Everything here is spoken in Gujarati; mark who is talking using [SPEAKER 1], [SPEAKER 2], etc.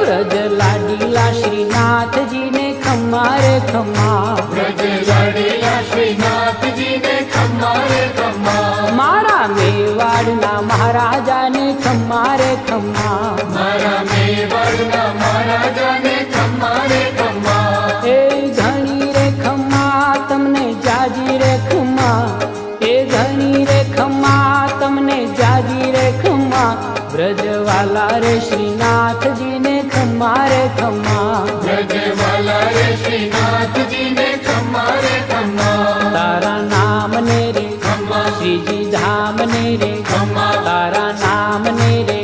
[SPEAKER 1] વ્રજ લાડીલા શ્રીનાથ જી ને ખમ્મા રે ખમ્મા,
[SPEAKER 2] વ્રજ લાડીલા શ્રીનાથજી ને ખમ્મા રે ખમ્મા,
[SPEAKER 1] મારા મેવાડના મહારાજા ને ખમ્મા રે ખમ્મા,
[SPEAKER 2] મારા મેવાડના મહારાજા ને ખમ્મા રે ખમ્મા,
[SPEAKER 1] એ ઘણી રે ખમ્મા તમને જાજી રે ખમ્મા, એ ઘણી રે ખમ્મા તમને જાજી રે ખમ્મા, વ્રજવાલા રે શ્રીનાથજી ને ખમ્મા રે ખમ્મા,
[SPEAKER 2] વ્રજવાલા રે શ્રીનાથજી ને ખમ્મા રે ખમ્મા,
[SPEAKER 1] તારા નામ ને રે
[SPEAKER 2] ખમ્મા
[SPEAKER 1] શ્રીજી ધામ ને રે,
[SPEAKER 2] ખમ્મા
[SPEAKER 1] તારા નામ ને રે